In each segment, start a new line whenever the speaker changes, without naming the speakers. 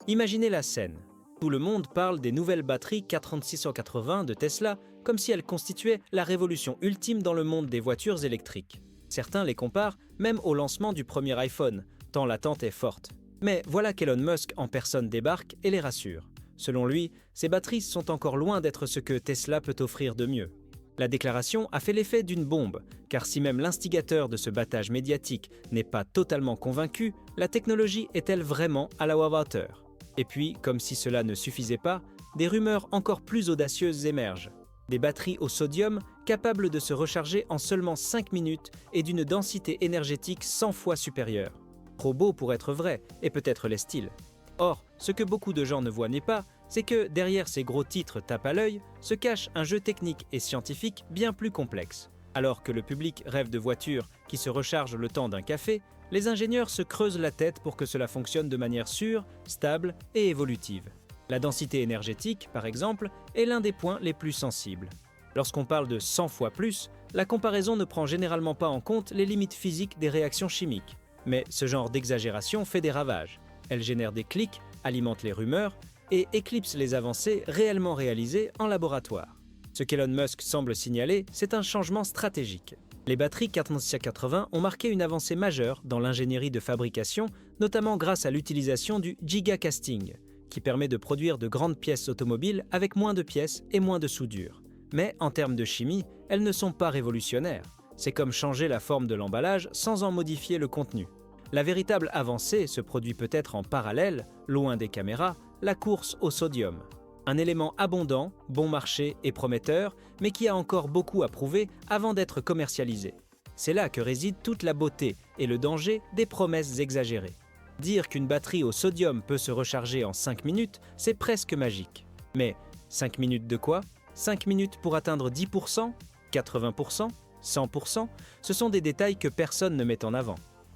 Imaginez la scène. Tout le monde parle des nouvelles batteries K3680 de Tesla comme si elles constituaient la révolution ultime dans le monde des voitures électriques. Certains les comparent même au lancement du premier iPhone, tant l'attente est forte. Mais voilà qu'Elon Musk en personne débarque et les rassure. Selon lui, ces batteries sont encore loin d'être ce que Tesla peut offrir de mieux. La déclaration a fait l'effet d'une bombe, car si même l'instigateur de ce battage médiatique n'est pas totalement convaincu, la technologie est-elle vraiment à la hauteur? Et puis, comme si cela ne suffisait pas, des rumeurs encore plus audacieuses émergent. Des batteries au sodium capables de se recharger en seulement 5 minutes et d'une densité énergétique 100 fois supérieure. Trop beau pour être vrai, et peut-être l'est-il. Or, ce que beaucoup de gens ne voient pas, c'est que derrière ces gros titres tape à l'œil se cache un jeu technique et scientifique bien plus complexe. Alors que le public rêve de voitures qui se rechargent le temps d'un café, les ingénieurs se creusent la tête pour que cela fonctionne de manière sûre, stable et évolutive. La densité énergétique, par exemple, est l'un des points les plus sensibles. Lorsqu'on parle de 100 fois plus, la comparaison ne prend généralement pas en compte les limites physiques des réactions chimiques. Mais ce genre d'exagération fait des ravages. Elle génère des clics, alimente les rumeurs et éclipse les avancées réellement réalisées en laboratoire. Ce qu'Elon Musk semble signaler, c'est un changement stratégique. Les batteries K3680 ont marqué une avancée majeure dans l'ingénierie de fabrication, notamment grâce à l'utilisation du gigacasting, qui permet de produire de grandes pièces automobiles avec moins de pièces et moins de soudure. Mais en termes de chimie, elles ne sont pas révolutionnaires. C'est comme changer la forme de l'emballage sans en modifier le contenu. La véritable avancée se produit peut-être en parallèle, loin des caméras, la course au sodium. Un élément abondant, bon marché et prometteur, mais qui a encore beaucoup à prouver avant d'être commercialisé. C'est là que réside toute la beauté et le danger des promesses exagérées. Dire qu'une batterie au sodium peut se recharger en 5 minutes, c'est presque magique. Mais 5 minutes de quoi? 5 minutes pour atteindre 10%, 80%, 100%, ce sont des détails que personne ne met en avant.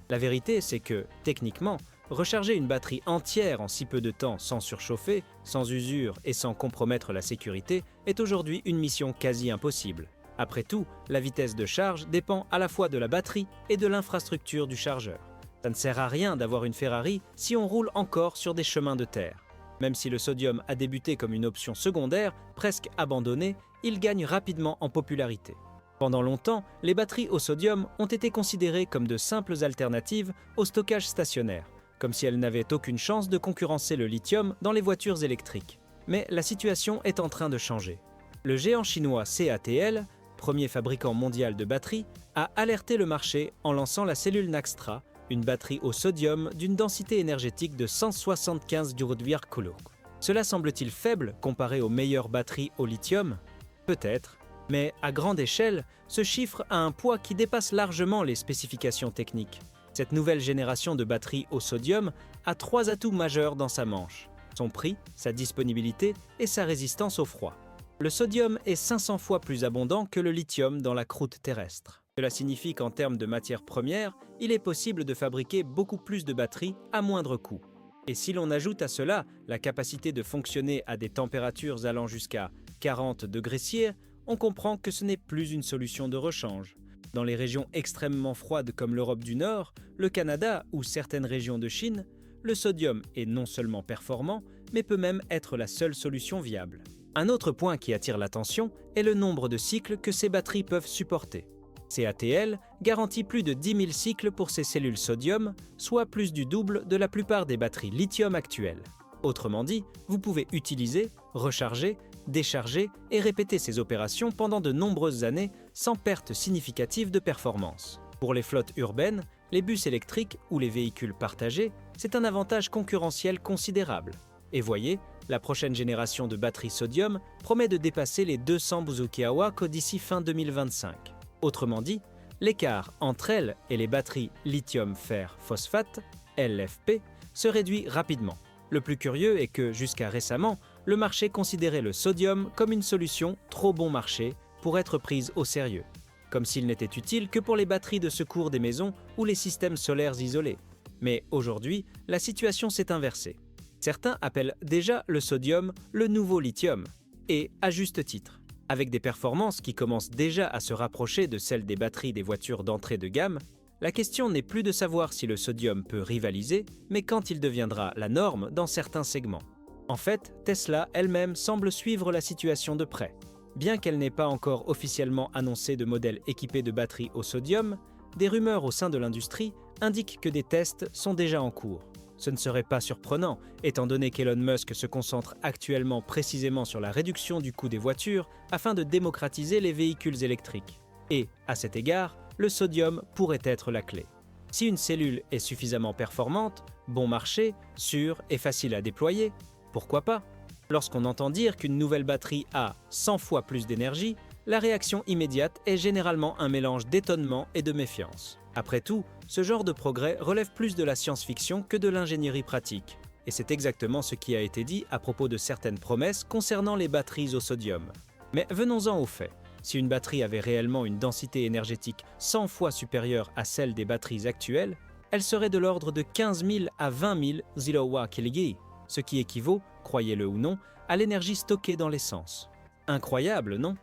La vérité, c'est que, techniquement, recharger une batterie entière en si peu de temps sans surchauffer, sans usure et sans compromettre la sécurité est aujourd'hui une mission quasi impossible. Après tout, la vitesse de charge dépend à la fois de la batterie et de l'infrastructure du chargeur. Ça ne sert à rien d'avoir une Ferrari si on roule encore sur des chemins de terre. Même si le sodium a débuté comme une option secondaire, presque abandonnée, il gagne rapidement en popularité. Pendant longtemps, les batteries au sodium ont été considérées comme de simples alternatives au stockage stationnaire, comme si elles n'avaient aucune chance de concurrencer le lithium dans les voitures électriques. Mais la situation est en train de changer. Le géant chinois CATL, premier fabricant mondial de batteries, a alerté le marché en lançant la cellule Naxtra, une batterie au sodium d'une densité énergétique de 175 J/kg. Cela semble-t-il faible comparé aux meilleures batteries au lithium? Peut-être. Mais à grande échelle, ce chiffre a un poids qui dépasse largement les spécifications techniques. Cette nouvelle génération de batteries au sodium a 3 atouts majeurs dans sa manche: son prix, sa disponibilité et sa résistance au froid. Le sodium est 500 fois plus abondant que le lithium dans la croûte terrestre. Cela signifie qu'en termes de matières premières, il est possible de fabriquer beaucoup plus de batteries à moindre coût. Et si l'on ajoute à cela la capacité de fonctionner à des températures allant jusqu'à 40 degrés C, on comprend que ce n'est plus une solution de rechange. Dans les régions extrêmement froides comme l'Europe du Nord, le Canada ou certaines régions de Chine, le sodium est non seulement performant, mais peut même être la seule solution viable. Un autre point qui attire l'attention est le nombre de cycles que ces batteries peuvent supporter. CATL garantit plus de 10 000 cycles pour ces cellules sodium, soit plus du double de la plupart des batteries lithium actuelles. Autrement dit, vous pouvez utiliser, recharger, décharger et répéter ces opérations pendant de nombreuses années sans perte significative de performance. Pour les flottes urbaines, les bus électriques ou les véhicules partagés, c'est un avantage concurrentiel considérable. Et voyez, la prochaine génération de batteries sodium promet de dépasser les 200 Bouzouki-Awak d'ici fin 2025. Autrement dit, l'écart entre elles et les batteries lithium-fer-phosphate, LFP, se réduit rapidement. Le plus curieux est que, jusqu'à récemment, le marché considérait le sodium comme une solution trop bon marché pour être prise au sérieux, comme s'il n'était utile que pour les batteries de secours des maisons ou les systèmes solaires isolés. Mais aujourd'hui, la situation s'est inversée. Certains appellent déjà le sodium le nouveau lithium, et à juste titre. Avec des performances qui commencent déjà à se rapprocher de celles des batteries des voitures d'entrée de gamme, La question n'est plus de savoir si le sodium peut rivaliser, mais quand il deviendra la norme dans certains segments. En fait, Tesla elle-même semble suivre la situation de près. Bien qu'elle n'ait pas encore officiellement annoncé de modèle équipé de batteries au sodium, des rumeurs au sein de l'industrie indiquent que des tests sont déjà en cours. Ce ne serait pas surprenant, étant donné qu'Elon Musk se concentre actuellement précisément sur la réduction du coût des voitures afin de démocratiser les véhicules électriques. Et, à cet égard, le sodium pourrait être la clé. Si une cellule est suffisamment performante, bon marché, sûre et facile à déployer, pourquoi pas? Lorsqu'on entend dire qu'une nouvelle batterie a 100 fois plus d'énergie, la réaction immédiate est généralement un mélange d'étonnement et de méfiance. Après tout, ce genre de progrès relève plus de la science-fiction que de l'ingénierie pratique. Et c'est exactement ce qui a été dit à propos de certaines promesses concernant les batteries au sodium. Mais venons-en aux faits. Si une batterie avait réellement une densité énergétique 100 fois supérieure à celle des batteries actuelles, elle serait de l'ordre de 15 000 à 20 000 kWh, ce qui équivaut, croyez-le ou non, à l'énergie stockée dans l'essence. Incroyable, non?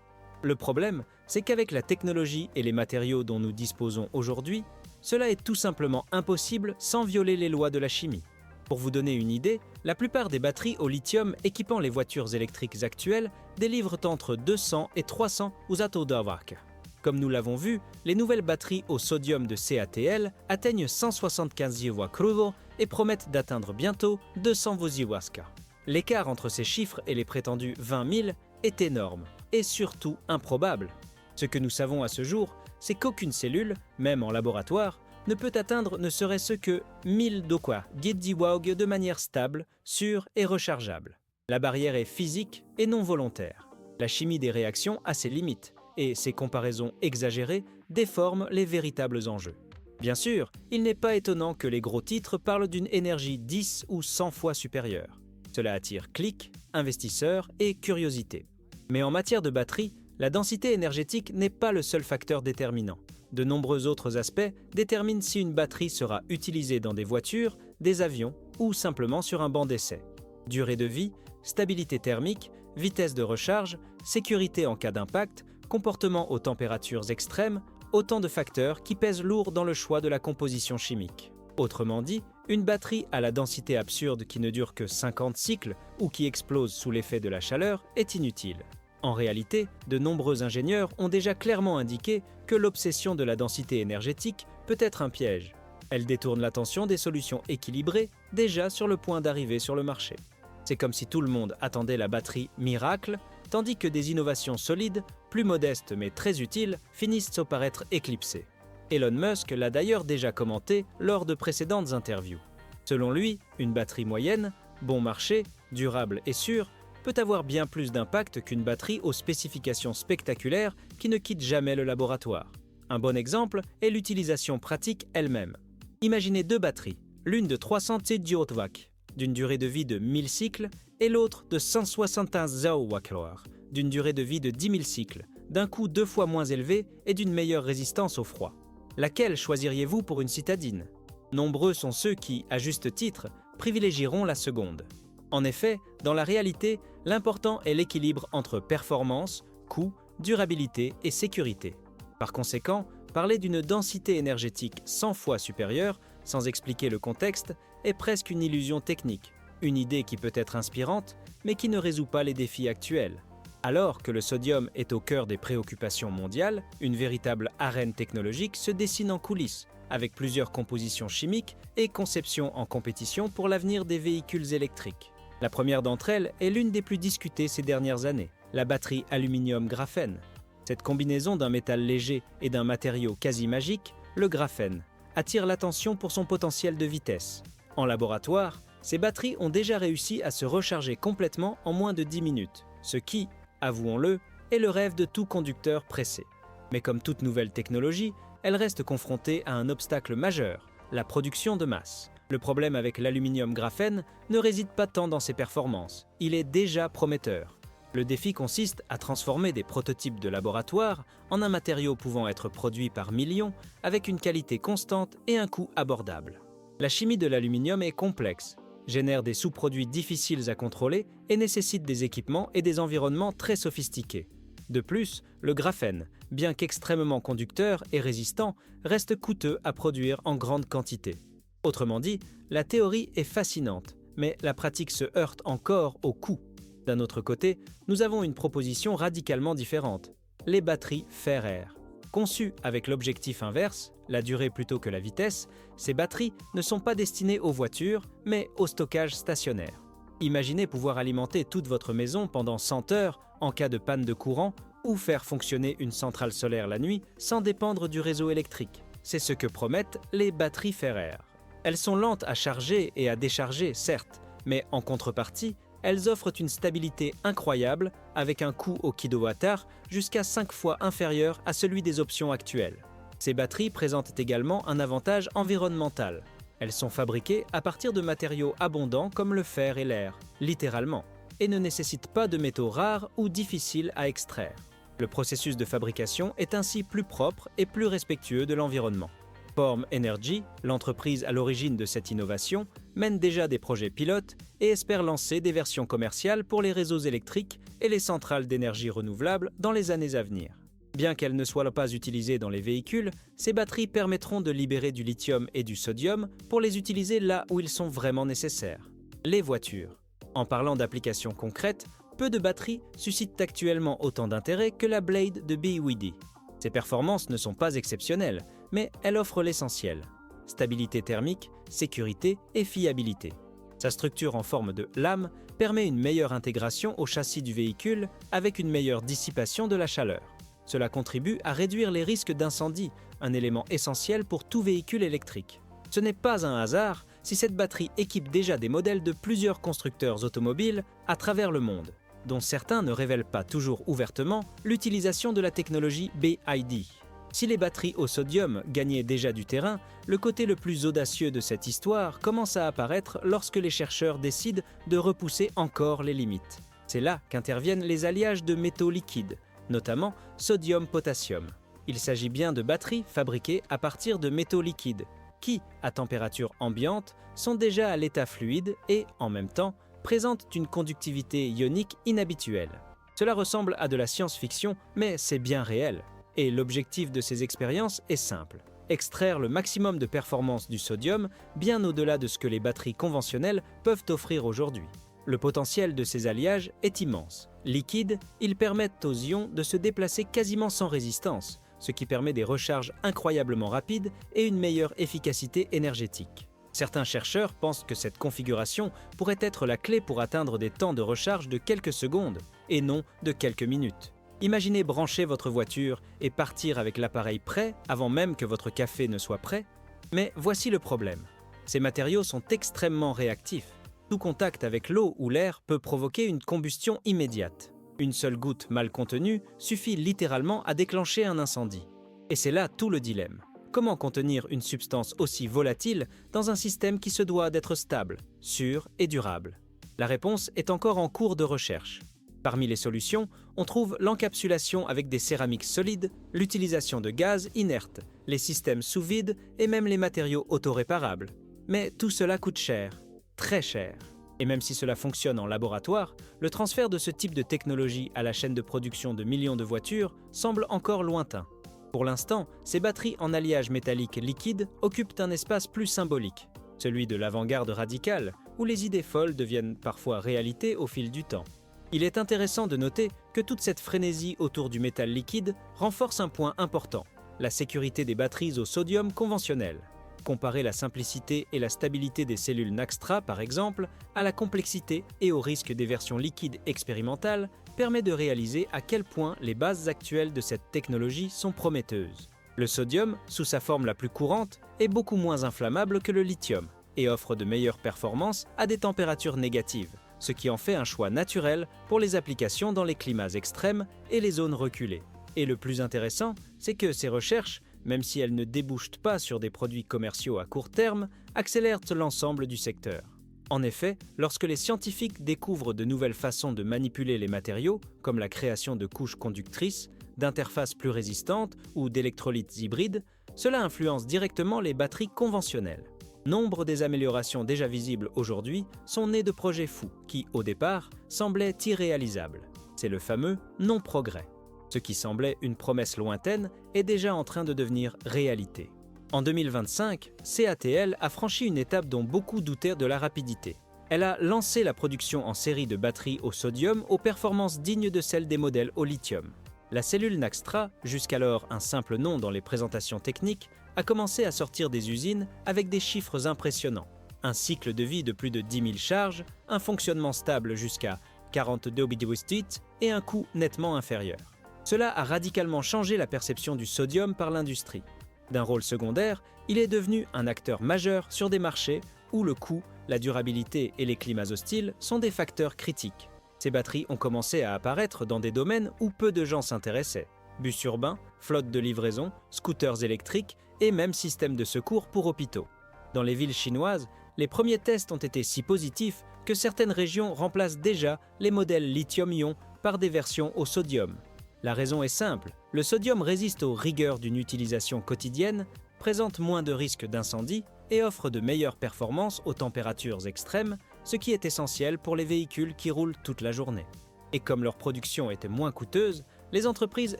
Le problème, c'est qu'avec la technologie et les matériaux dont nous disposons aujourd'hui, cela est tout simplement impossible sans violer les lois de la chimie. Pour vous donner une idée, la plupart des batteries au lithium équipant les voitures électriques actuelles délivrent entre 200 et 300 Wh. Comme nous l'avons vu, les nouvelles batteries au sodium de CATL atteignent 175 Wh et promettent d'atteindre bientôt 200 Wh. L'écart entre ces chiffres et les prétendus 20 000 est énorme et surtout improbable. Ce que nous savons à ce jour, c'est qu'aucune cellule, même en laboratoire, ne peut atteindre ne serait-ce que 1000 kWh de manière stable, sûre et rechargeable. La barrière est physique et non volontaire. La chimie des réactions a ses limites, et ces comparaisons exagérées déforment les véritables enjeux. Bien sûr, il n'est pas étonnant que les gros titres parlent d'une énergie 10 ou 100 fois supérieure. Cela attire clics, investisseurs et curiosité. Mais en matière de batterie, la densité énergétique n'est pas le seul facteur déterminant. De nombreux autres aspects déterminent si une batterie sera utilisée dans des voitures, des avions ou simplement sur un banc d'essai. Durée de vie, stabilité thermique, vitesse de recharge, sécurité en cas d'impact, comportement aux températures extrêmes, autant de facteurs qui pèsent lourd dans le choix de la composition chimique. Autrement dit, une batterie à la densité absurde qui ne dure que 50 cycles ou qui explose sous l'effet de la chaleur est inutile. En réalité, de nombreux ingénieurs ont déjà clairement indiqué que l'obsession de la densité énergétique peut être un piège. Elle détourne l'attention des solutions équilibrées déjà sur le point d'arriver sur le marché. C'est comme si tout le monde attendait la batterie miracle, tandis que des innovations solides, plus modestes mais très utiles, finissent par être éclipsées. Elon Musk l'a d'ailleurs déjà commenté lors de précédentes interviews. Selon lui, une batterie moyenne, bon marché, durable et sûre, peut avoir bien plus d'impact qu'une batterie aux spécifications spectaculaires qui ne quitte jamais le laboratoire. Un bon exemple est l'utilisation pratique elle-même. Imaginez deux batteries, l'une de 300 kWh, d'une durée de vie de 1000 cycles, et l'autre de 175 kWh, d'une durée de vie de 10 000 cycles, d'un coût 2 fois moins élevé et d'une meilleure résistance au froid. Laquelle choisiriez-vous pour une citadine? Nombreux sont ceux qui, à juste titre, privilégieront la seconde. En effet, dans la réalité, l'important est l'équilibre entre performance, coût, durabilité et sécurité. Par conséquent, parler d'une densité énergétique 100 fois supérieure, sans expliquer le contexte, est presque une illusion technique, une idée qui peut être inspirante, mais qui ne résout pas les défis actuels. Alors que le sodium est au cœur des préoccupations mondiales, une véritable arène technologique se dessine en coulisses, avec plusieurs compositions chimiques et conceptions en compétition pour l'avenir des véhicules électriques. La première d'entre elles est l'une des plus discutées ces dernières années, la batterie aluminium-graphène. Cette combinaison d'un métal léger et d'un matériau quasi magique, le graphène, attire l'attention pour son potentiel de vitesse. En laboratoire, ces batteries ont déjà réussi à se recharger complètement en moins de 10 minutes, ce qui, avouons-le, est le rêve de tout conducteur pressé. Mais comme toute nouvelle technologie, elle reste confrontée à un obstacle majeur, la production de masse. Le problème avec l'aluminium graphène ne réside pas tant dans ses performances, il est déjà prometteur. Le défi consiste à transformer des prototypes de laboratoire en un matériau pouvant être produit par millions avec une qualité constante et un coût abordable. La chimie de l'aluminium est complexe, génère des sous-produits difficiles à contrôler et nécessite des équipements et des environnements très sophistiqués. De plus, le graphène, bien qu'extrêmement conducteur et résistant, reste coûteux à produire en grande quantité. Autrement dit, la théorie est fascinante, mais la pratique se heurte encore au coût. D'un autre côté, nous avons une proposition radicalement différente, les batteries fer-air. Conçues avec l'objectif inverse, la durée plutôt que la vitesse, ces batteries ne sont pas destinées aux voitures, mais au stockage stationnaire. Imaginez pouvoir alimenter toute votre maison pendant 100 heures en cas de panne de courant ou faire fonctionner une centrale solaire la nuit sans dépendre du réseau électrique. C'est ce que promettent les batteries fer-air. Elles sont lentes à charger et à décharger, certes, mais en contrepartie, elles offrent une stabilité incroyable avec un coût au kilowattheure jusqu'à 5 fois inférieur à celui des options actuelles. Ces batteries présentent également un avantage environnemental. Elles sont fabriquées à partir de matériaux abondants comme le fer et l'air, littéralement, et ne nécessitent pas de métaux rares ou difficiles à extraire. Le processus de fabrication est ainsi plus propre et plus respectueux de l'environnement. Form Energy, l'entreprise à l'origine de cette innovation, mène déjà des projets pilotes et espère lancer des versions commerciales pour les réseaux électriques et les centrales d'énergie renouvelable dans les années à venir. Bien qu'elles ne soient pas utilisées dans les véhicules, ces batteries permettront de libérer du lithium et du sodium pour les utiliser là où ils sont vraiment nécessaires, les voitures. En parlant d'applications concrètes, peu de batteries suscitent actuellement autant d'intérêt que la Blade de BYD. Ses performances ne sont pas exceptionnelles, mais elle offre l'essentiel: stabilité thermique, sécurité et fiabilité. Sa structure en forme de lame permet une meilleure intégration au châssis du véhicule avec une meilleure dissipation de la chaleur. Cela contribue à réduire les risques d'incendie, un élément essentiel pour tout véhicule électrique. Ce n'est pas un hasard si cette batterie équipe déjà des modèles de plusieurs constructeurs automobiles à travers le monde, dont certains ne révèlent pas toujours ouvertement l'utilisation de la technologie BYD. Si les batteries au sodium gagnaient déjà du terrain, le côté le plus audacieux de cette histoire commence à apparaître lorsque les chercheurs décident de repousser encore les limites. C'est là qu'interviennent les alliages de métaux liquides, notamment sodium-potassium. Il s'agit bien de batteries fabriquées à partir de métaux liquides, qui, à température ambiante, sont déjà à l'état fluide et, en même temps, présentent une conductivité ionique inhabituelle. Cela ressemble à de la science-fiction, mais c'est bien réel. Et l'objectif de ces expériences est simple: extraire le maximum de performance du sodium, bien au-delà de ce que les batteries conventionnelles peuvent offrir aujourd'hui. Le potentiel de ces alliages est immense. Liquides, ils permettent aux ions de se déplacer quasiment sans résistance, ce qui permet des recharges incroyablement rapides et une meilleure efficacité énergétique. Certains chercheurs pensent que cette configuration pourrait être la clé pour atteindre des temps de recharge de quelques secondes, et non de quelques minutes. Imaginez brancher votre voiture et partir avec l'appareil prêt avant même que votre café ne soit prêt. Mais voici le problème. Ces matériaux sont extrêmement réactifs. Tout contact avec l'eau ou l'air peut provoquer une combustion immédiate. Une seule goutte mal contenue suffit littéralement à déclencher un incendie. Et c'est là tout le dilemme. Comment contenir une substance aussi volatile dans un système qui se doit d'être stable, sûr et durable? La réponse est encore en cours de recherche. Parmi les solutions, on trouve l'encapsulation avec des céramiques solides, l'utilisation de gaz inertes, les systèmes sous vide et même les matériaux autoréparables. Mais tout cela coûte cher, très cher. Et même si cela fonctionne en laboratoire, le transfert de ce type de technologie à la chaîne de production de millions de voitures semble encore lointain. Pour l'instant, ces batteries en alliage métallique liquide occupent un espace plus symbolique, celui de l'avant-garde radicale, où les idées folles deviennent parfois réalité au fil du temps. Il est intéressant de noter que toute cette frénésie autour du métal liquide renforce un point important: la sécurité des batteries au sodium conventionnelles. Comparer la simplicité et la stabilité des cellules Naxtra, par exemple, à la complexité et au risque des versions liquides expérimentales, permet de réaliser à quel point les bases actuelles de cette technologie sont prometteuses. Le sodium, sous sa forme la plus courante, est beaucoup moins inflammable que le lithium et offre de meilleures performances à des températures négatives, ce qui en fait un choix naturel pour les applications dans les climats extrêmes et les zones reculées. Et le plus intéressant, c'est que ces recherches, même si elles ne débouchent pas sur des produits commerciaux à court terme, accélèrent l'ensemble du secteur. En effet, lorsque les scientifiques découvrent de nouvelles façons de manipuler les matériaux, comme la création de couches conductrices, d'interfaces plus résistantes ou d'électrolytes hybrides, cela influence directement les batteries conventionnelles. Nombre des améliorations déjà visibles aujourd'hui sont nées de projets fous qui, au départ, semblaient irréalisables. C'est le fameux non-progrès. Ce qui semblait une promesse lointaine est déjà en train de devenir réalité. En 2025, CATL a franchi une étape dont beaucoup doutaient de la rapidité. Elle a lancé la production en série de batteries au sodium aux performances dignes de celles des modèles au lithium. La cellule Naxtra, jusqu'alors un simple nom dans les présentations techniques, a commencé à sortir des usines avec des chiffres impressionnants. Un cycle de vie de plus de 10 000 charges, un fonctionnement stable jusqu'à 42 bit et un coût nettement inférieur. Cela a radicalement changé la perception du sodium par l'industrie. D'un rôle secondaire, il est devenu un acteur majeur sur des marchés où le coût, la durabilité et les climats hostiles sont des facteurs critiques. Ces batteries ont commencé à apparaître dans des domaines où peu de gens s'intéressaient. Bus urbains, flottes de livraison, scooters électriques et même systèmes de secours pour hôpitaux. Dans les villes chinoises, les premiers tests ont été si positifs que certaines régions remplacent déjà les modèles lithium-ion par des versions au sodium. La raison est simple, le sodium résiste aux rigueurs d'une utilisation quotidienne, présente moins de risques d'incendie et offre de meilleures performances aux températures extrêmes, ce qui est essentiel pour les véhicules qui roulent toute la journée. Et comme leur production était moins coûteuse, les entreprises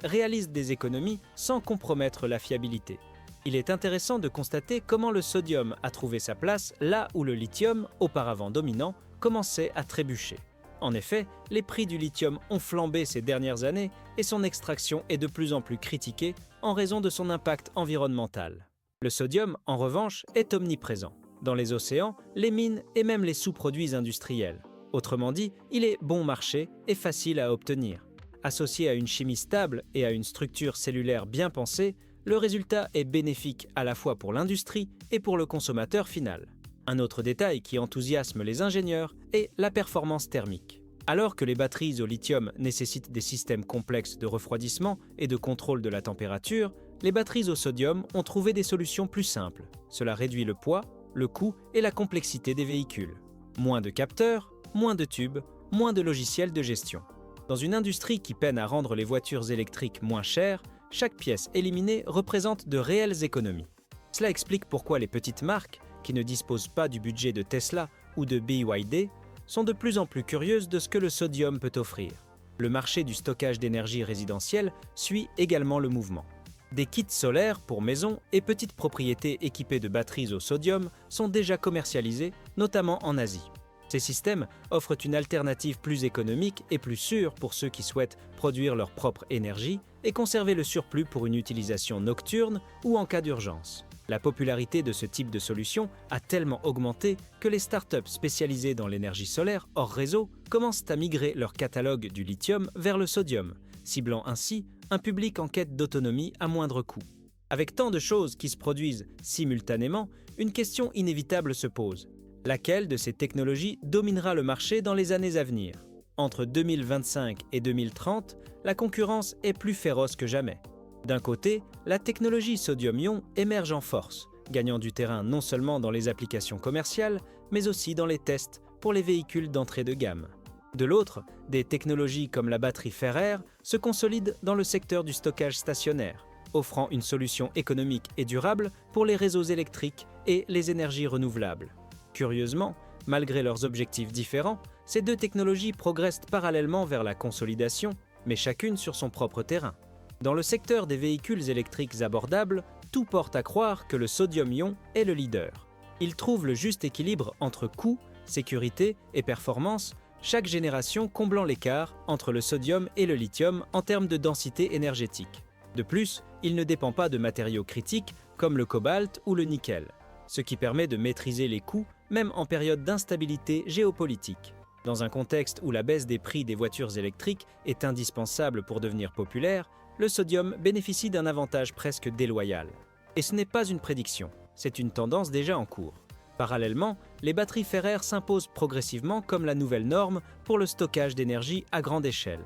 réalisent des économies sans compromettre la fiabilité. Il est intéressant de constater comment le sodium a trouvé sa place là où le lithium, auparavant dominant, commençait à trébucher. En effet, les prix du lithium ont flambé ces dernières années et son extraction est de plus en plus critiquée en raison de son impact environnemental. Le sodium, en revanche, est omniprésent, dans les océans, les mines et même les sous-produits industriels. Autrement dit, il est bon marché et facile à obtenir. Associé à une chimie stable et à une structure cellulaire bien pensée, le résultat est bénéfique à la fois pour l'industrie et pour le consommateur final. Un autre détail qui enthousiasme les ingénieurs est la performance thermique. Alors que les batteries au lithium nécessitent des systèmes complexes de refroidissement et de contrôle de la température, les batteries au sodium ont trouvé des solutions plus simples. Cela réduit le poids, le coût et la complexité des véhicules. Moins de capteurs, moins de tubes, moins de logiciels de gestion. Dans une industrie qui peine à rendre les voitures électriques moins chères, chaque pièce éliminée représente de réelles économies. Cela explique pourquoi les petites marques, qui ne disposent pas du budget de Tesla ou de BYD, sont de plus en plus curieuses de ce que le sodium peut offrir. Le marché du stockage d'énergie résidentielle suit également le mouvement. Des kits solaires pour maisons et petites propriétés équipées de batteries au sodium sont déjà commercialisés, notamment en Asie. Ces systèmes offrent une alternative plus économique et plus sûre pour ceux qui souhaitent produire leur propre énergie et conserver le surplus pour une utilisation nocturne ou en cas d'urgence. La popularité de ce type de solution a tellement augmenté que les startups spécialisées dans l'énergie solaire hors réseau commencent à migrer leur catalogue du lithium vers le sodium, ciblant ainsi un public en quête d'autonomie à moindre coût. Avec tant de choses qui se produisent simultanément, une question inévitable se pose. Laquelle de ces technologies dominera le marché dans les années à venir ? Entre 2025 et 2030, la concurrence est plus féroce que jamais. D'un côté, la technologie sodium-ion émerge en force, gagnant du terrain non seulement dans les applications commerciales, mais aussi dans les tests pour les véhicules d'entrée de gamme. De l'autre, des technologies comme la batterie fer-air se consolident dans le secteur du stockage stationnaire, offrant une solution économique et durable pour les réseaux électriques et les énergies renouvelables. Curieusement, malgré leurs objectifs différents, ces deux technologies progressent parallèlement vers la consolidation, mais chacune sur son propre terrain. Dans le secteur des véhicules électriques abordables, tout porte à croire que le sodium-ion est le leader. Il trouve le juste équilibre entre coût, sécurité et performance, chaque génération comblant l'écart entre le sodium et le lithium en termes de densité énergétique. De plus, il ne dépend pas de matériaux critiques comme le cobalt ou le nickel, ce qui permet de maîtriser les coûts même en période d'instabilité géopolitique. Dans un contexte où la baisse des prix des voitures électriques est indispensable pour devenir populaire, le sodium bénéficie d'un avantage presque déloyal. Et ce n'est pas une prédiction, c'est une tendance déjà en cours. Parallèlement, les batteries fer-air s'imposent progressivement comme la nouvelle norme pour le stockage d'énergie à grande échelle.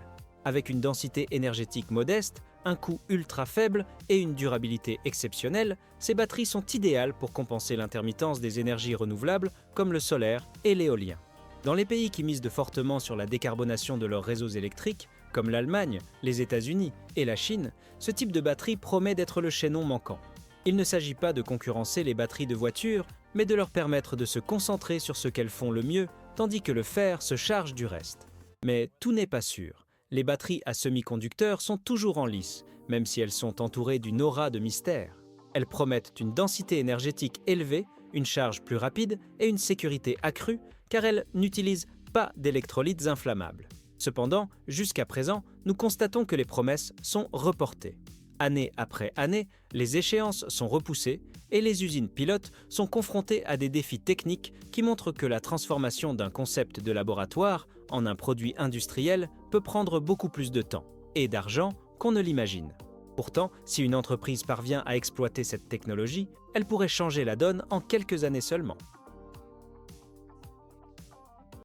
Avec une densité énergétique modeste, un coût ultra faible et une durabilité exceptionnelle, ces batteries sont idéales pour compenser l'intermittence des énergies renouvelables comme le solaire et l'éolien. Dans les pays qui misent fortement sur la décarbonation de leurs réseaux électriques, comme l'Allemagne, les États-Unis et la Chine, ce type de batterie promet d'être le chaînon manquant. Il ne s'agit pas de concurrencer les batteries de voitures, mais de leur permettre de se concentrer sur ce qu'elles font le mieux, tandis que le fer se charge du reste. Mais tout n'est pas sûr. Les batteries à semi-conducteurs sont toujours en lice, même si elles sont entourées d'une aura de mystère. Elles promettent une densité énergétique élevée, une charge plus rapide et une sécurité accrue, car elles n'utilisent pas d'électrolytes inflammables. Cependant, jusqu'à présent, nous constatons que les promesses sont reportées. Année après année, les échéances sont repoussées et les usines pilotes sont confrontées à des défis techniques qui montrent que la transformation d'un concept de laboratoire en un produit industriel peut prendre beaucoup plus de temps et d'argent qu'on ne l'imagine. Pourtant, si une entreprise parvient à exploiter cette technologie, elle pourrait changer la donne en quelques années seulement.